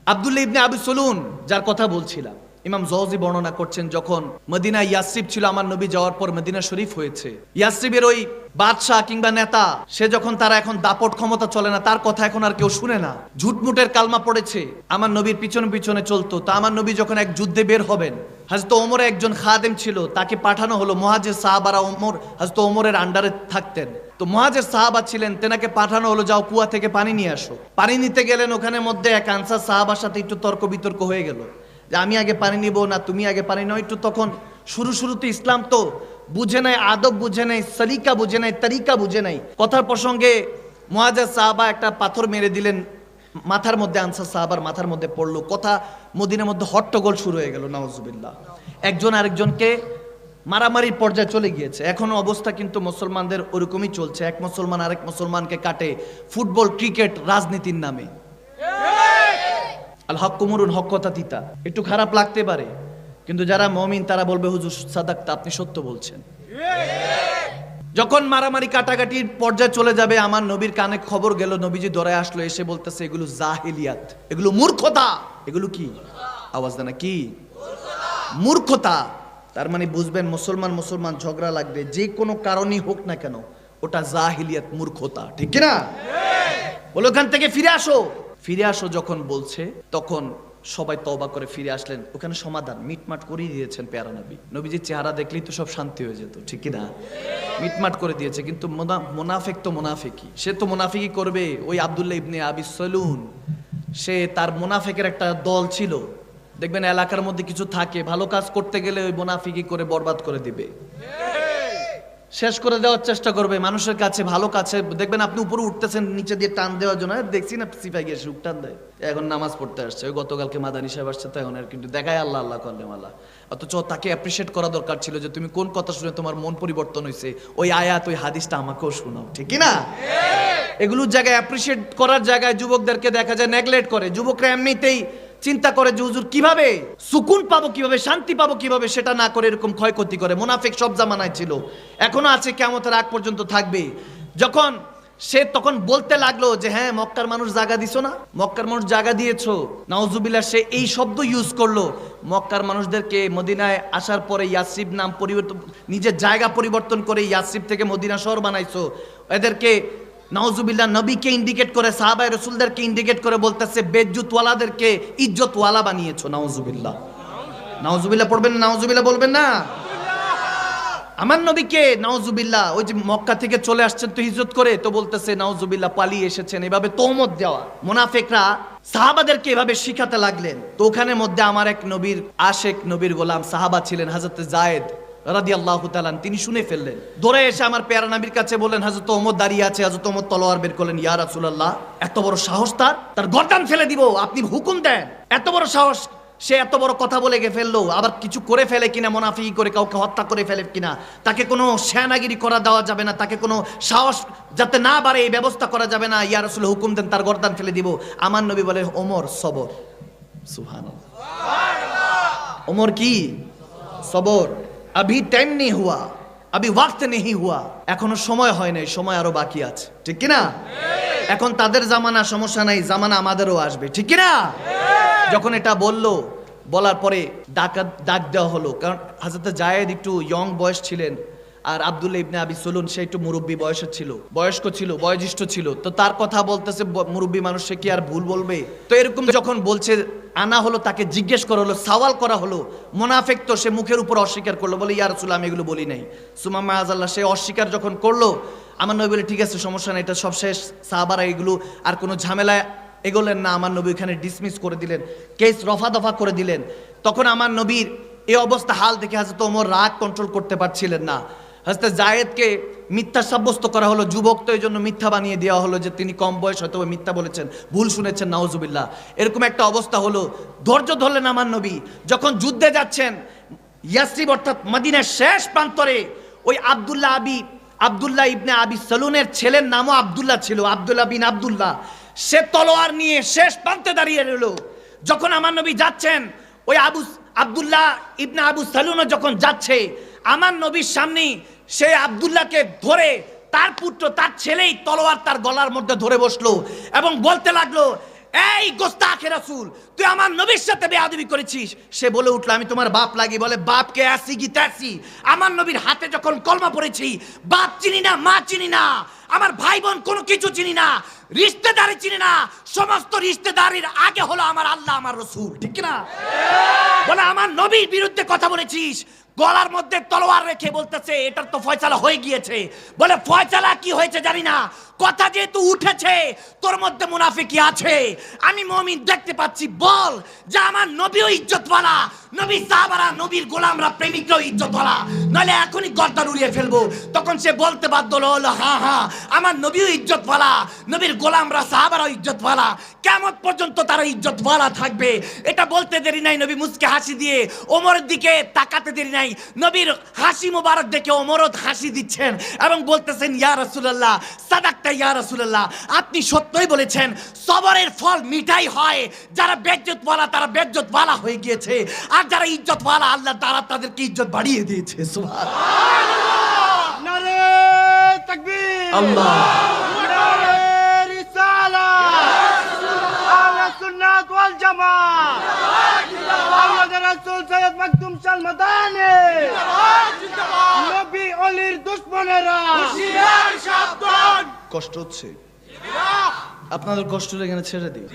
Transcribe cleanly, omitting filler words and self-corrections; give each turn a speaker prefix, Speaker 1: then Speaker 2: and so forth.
Speaker 1: আব্দুল্লাহ ইবনে আবি সলুন যার কথা বলছিলাম, ইমাম জওজি বর্ণনা করছেন যখন মদিনা ইয়াসরিব ছিল, আমার নবী যাওয়ার পর মদিনা শরীফ হয়েছে, ইয়াসরিবের ওই বাদশাহ কিংবা নেতা সে যখন তারা এখন দাপট ক্ষমতা চলে না, তার কথা এখন আর কেউ শুনে না, ঝুটমুটের কালমা পড়েছে, আমার নবীর পিছনে পিছনে চলতো। তা আমার নবী যখন এক যুদ্ধে বের হবেন, হযরত ওমরের একজন খাদেম ছিল, তাকে পাঠানো হলো। মুহাজির সাহাবারা ওমর হযরত ওমরের আন্ডারে থাকতেন, তো মুহাজির সাহাবা ছিলেন, তেনাকে পাঠানো হলো যাও কুয়া থেকে পানি নিয়ে আসো। পানি নিতে গেলেন, ওখানে মধ্যে এক আনসার সাহাবার সাথে একটু তর্ক বিতর্ক হয়ে গেল যে আমি আগে পানি নিব না তুমি আগে পানি নাও। একটু তখন শুরুতে ইসলাম তো বুঝে নাই, আদব বুঝে নাই, সলিকা বুঝে নাই, তরিকা বুঝে নাই। কথার প্রসঙ্গে মুহাজির সাহাবা একটা পাথর মেরে দিলেন মাথার মধ্যে, আনসার সাহাবার মাথার মধ্যে পড়লো। কথা মদিনার মধ্যে হট্টগোল শুরু হয়ে গেল, নাউজুবিল্লাহ। একজন আরেকজনকে মারামারির পর্যায়ে চলে গিয়েছে। এখনো অবস্থা কিন্তু মুসলমানদের ওরকমই চলছে, এক মুসলমান আরেক মুসলমানকে কাটে, ফুটবল, ক্রিকেট, রাজনীতির নামে। আল হক কুমরুন, হক কথা তিতা, একটু খারাপ লাগতে পারে, কিন্তু যারা মুমিন তারা বলবে হুজুর সাদাকতা, আপনি সত্য বলছেন। যখন মারামারি কাটাকাটির পর্যায়ে চলে যাবে, আমার নবীর কানে খবর গেল, নবীজি দৌড়ে আসলো, এসে বলতেছে এগুলো জাহিলিয়াত, এগুলো মূর্খতা। এগুলো কি? আওয়াজ দেনা, কি মূর্খতা? তার মানে বুঝবেন মুসলমান ঝগড়া লাগবে, যে কোনো কারণই হোক না কেন, ওটা জাহিলিয়াত, মূর্খতা, ঠিক কিনা? বলো ওখান থেকে ফিরে আসো, ফিরে আসো যখন বলছে, তখন সবাই তওবা করে ফিরে আসলেন। ওখানে সমাধান মিটমাট করে দিয়েছেন পেয়ারা নবী। নবীজির চেহারা দেখলেই তো সব শান্তি হয়ে যেত, ঠিক কিনা? মিটমাট করে দিয়েছে। কিন্তু মুনাফিক তো মুনাফিকই, সে তো মুনাফিকই করবে। ওই আব্দুল্লাহ ইবনে আবি সলুন, সে তার মুনাফিকের একটা দল ছিল, দেখবেন এলাকার মধ্যে কিছু থাকে, ভালো কাজ করতে গেলে ওই মুনাফিকি করে বরবাদ করে দিবে, শেষ করে দেওয়ার চেষ্টা করবে মানুষের কাছে। ভালো কাছে দেখবেন আপনি উপরে উঠতেছেন, নিচে দিয়ে টান দেওয়ার জন্য, দেখছি না সিপাই গিয়ে সুখ টান দেয়, এখন নামাজ পড়তে আসছে, ওই গতকালকে মাদানী সাহেব আসছে, তো এখন আর কিন্তু দেখায় আল্লাহ আল্লাহ করলে মাল্লা। অথচ তাকে অ্যাপ্রিসিয়েট করা দরকার ছিল যে তুমি কোন কথা শুনে তোমার মন পরিবর্তন হয়েছে, ওই আয়াত ওই হাদিসটা আমাকেও শোনাও, ঠিক না? এগুলোর জায়গায় অ্যাপ্রিসিয়েট করার জায়গায় যুবকদেরকে দেখা যায় নেগলেক্ট করে। যুবকরা এমনিতেই চিন্তা করে যে হুজুর কিভাবে সুকুন পাবো, কিভাবে শান্তি পাবো, কিভাবে, সেটা না করে এরকম ক্ষয়ক্ষতি করে। মুনাফিক সব জামানায় ছিল, এখনো আছে, কিয়ামতের আগ পর্যন্ত থাকবে। যখন সে তখন বলতে লাগলো যে হ্যাঁ মক্কার মানুষ জায়গা দিছো না, মক্কার মানুষ জায়গা দিয়েছো, নাউজুবিল্লাহ, সে এই শব্দ ইউজ করলো। মক্কার মানুষদেরকে মদিনায় আসার পরে ইয়াসরিব নাম পরিবর্তন, নিজের জায়গা পরিবর্তন করে ইয়াসরিব থেকে মদিনা শহর বানাইছো। এদেরকে নাউজুবিল্লাহ নবীকে ইন্ডিকেট করে, সাহাবায়ে রাসূলদেরকে ইন্ডিকেট করে বলতেছে বেজ্জতওয়ালাদেরকে ইজ্জতওয়ালা বানিয়েছো। নাউজুবিল্লাহ, নাউজুবিল্লাহ পড়বেন, নাউজুবিল্লাহ বলবেন না। আমার নবীকে নাউজুবিল্লাহ, ওই যে মক্কা থেকে চলে আসছেন তো হিজরত করে, তো বলতেছে নাউজুবিল্লাহ পালিয়ে এসেছেন, এভাবে তহমত দেওয়া। মুনাফিকরা সাহাবাদেরকে এভাবে শিখাতে লাগলেন। তো ওখানে মধ্যে আমার এক নবীর আশেক, নবীর গোলাম সাহাবা ছিলেন হযরত যায়েদ রাদিয়াল্লাহু তাআলা, তিনি শুনে ফেললেন, দৌড়ে এসে আমার পেয়ারা নবীর কাছে বললেন হযরত ওমর দাঁড়িয়ে আছে। হযরত ওমর তলোয়ার বের করলেন, ইয়া রাসূলুল্লাহ, এত বড় সাহস তার গর্দান ফেলে দিব, আপনি হুকুম দেন। এত বড় সাহস, সে এত বড় কথা বলে ফেললো, আবার কিছু করে ফেলে কিনা, মুনাফিকি করে কাউকে হত্যা করে ফেলে কিনা, তাকে কোনো সেনাগিরি করা দেওয়া যাবে না, তাকে কোনো সাহস যাতে না বাড়ে এই ব্যবস্থা করা যাবে না। ইয়া রাসূল হুকুম দেন, তার গর্দান ফেলে দিব। আমার নবী বলে ওমর সবর। সুবহানাল্লাহ, ওমর কি সবর, আভি টাইম নেই হুয়া, আভি ওয়াক্ত নেই হুয়া, এখনো সময় হয় নাই, সময় আরো বাকি আছে, ঠিক কিনা? এখন তাদের জামানা, সমস্যা নাই, জামানা আমাদেরও আসবে, ঠিক কিনা? যখন এটা বললো, বলার পরে ডাক দেওয়া হলো, কারণ হযরত যায়েদ একটু ইয়ং বয়স ছিলেন, আর আব্দুল্লাহ ইবনে আবি সলুন সে একটু মুরব্বী বয়সের ছিল, বয়স্ক ছিল, বয়োজ্যেষ্ঠ ছিল। তো তার কথা বলতেছে, মুরব্বী মানুষ, সে কি আর ভুল বলবে? তো এরকম যখন বলছে, আনা হলো, তাকে জিজ্ঞেস করা হলো, সওয়াল করা হলো। মুনাফিক তো সে মুখের উপর অস্বীকার করলো, বলে ইয়া রাসূল আমি এগুলো বলি নাই। সুম্মা মাআযাল্লাহ, সে অস্বীকার যখন করলো, আমার নবী বলে ঠিক আছে সমস্যা নেই, এটা সব শেষ। সাহাবারা এগুলো আর কোনো ঝামেলায় এগোলেন না, আমার নবী এখানে ডিসমিস করে দিলেন, কেস রফা দফা করে দিলেন। তখন আমার নবীর এই অবস্থা হাল দেখে হযরত ওমর রাগ কন্ট্রোল করতে পারছিলেন না। হযরত যায়েদকে মিথ্যা সাব্যস্ত করা হলো, যুবক তো এই জন্য মিথ্যা বানিয়ে দেওয়া হলো যে তিনি কম বয়স, হয়তো মিথ্যা বলেছেন, ভুল শুনেছেন, নাউজুবিল্লাহ। এরকম একটা অবস্থা হলো। ধৈর্য ধরলেন আমার নবী। যখন যুদ্ধে যাচ্ছেন, ইয়াসরিব অর্থাৎ মদিনার শেষ প্রান্তরে, ওই আব্দুল্লাহ ইবনে আবি সলুনের ছেলের নামও আব্দুল্লাহ ছিল, আব্দুল্লাহ বিন আব্দুল্লাহ। সে তলোয়ার নিয়ে শেষ প্রান্তে দাঁড়িয়ে রইল। যখন আমার নবী যাচ্ছেন, ওই আব্দুল্লাহ ইবনে আবু সলুনও যখন যাচ্ছে, আমার নবীর সামনে সে আব্দুল্লাহকে ধরে, তার পুত্র, তার ছেলেই তলোয়ার তার গলার মধ্যে ধরে বসলো এবং বলতে লাগলো, এই গোস্তাখে রাসূল, তুই আমার নবীর সাথে বেয়াদবি করেছিস। সে বলে উঠলো, আমি তোমার বাপ লাগি? বলে, বাপকে আসি কি তাসি, আমার নবীর হাতে যখন কলমা পড়েছি, বাপ চিনি না, মা চিনি না, আমার ভাই বোন কোনো কিছু চিনি না, রিশতেদারি চিনি না, সমস্ত রিশতেদারির আগে হলো আমার আল্লাহ, আমার রাসূল, ঠিক না? বলে, আমার নবীর বিরুদ্ধে কথা বলেছিস। গলার মধ্যে তলোয়ার রেখে বলতেছে, এটার তো ফয়সালা হয়ে গিয়েছে। বলে, ফয়সালা কি হয়েছে জানি না, কথা যেহেতু উঠেছে, তোর মধ্যে মুনাফিকি আছে, আমি মুমিন দেখতে পাচ্ছি। বল যে আমার নবীও ইজ্জতওয়ালা, নবী সাহাবারা, নবীর গোলামরা, প্রেমিকরাও ইজ্জতওয়ালা, নইলে এখনই গর্দান উড়িয়ে ফেলবো। তখন সে বলতে বাধ্য হলো, হ্যাঁ হ্যাঁ, আমার নবীও ইজ্জতওয়ালা, নবীর গোলামরা, সাহাবারাও ইজ্জতওয়ালা, কিয়ামত পর্যন্ত তারা ইজ্জতওয়ালা থাকবে। এটা বলতে দেরি নাই, নবী মুস্কে হাসি দিয়ে ওমরের দিকে তাকাতে দেরি নাই, নবীর হাসি মোবারক দেখে ওমরও হাসি দিচ্ছেন এবং বলতেছেন, ইয়া রাসূলুল্লাহ, সাদাকতা ইয়া রাসূলুল্লাহ, আপনি সত্যই বলেছেন, সবরের ফল মিঠাই হয়। যারা বেজ্জতওয়ালা তারা বেজ্জতওয়ালা হয়ে গিয়েছে, আর যারা ইজ্জতওয়ালা আল্লাহ তারা তাদেরকে ইজ্জত বাড়িয়ে দিয়েছে। সুবহানাল্লাহ,
Speaker 2: নারে তাকবীর,
Speaker 1: আল্লাহ,
Speaker 2: নারে রিসালাত, আহলে সুন্নাত ওয়াল জামাত, আমাদের রাসূল সৈয়দ মাকতুম শাহ মাদানী, নবী অলির দুশমনেরা হুঁশিয়ার সাবধান।
Speaker 1: কষ্ট হচ্ছে আপনাদের? কষ্ট এখানে ছেড়ে দিই।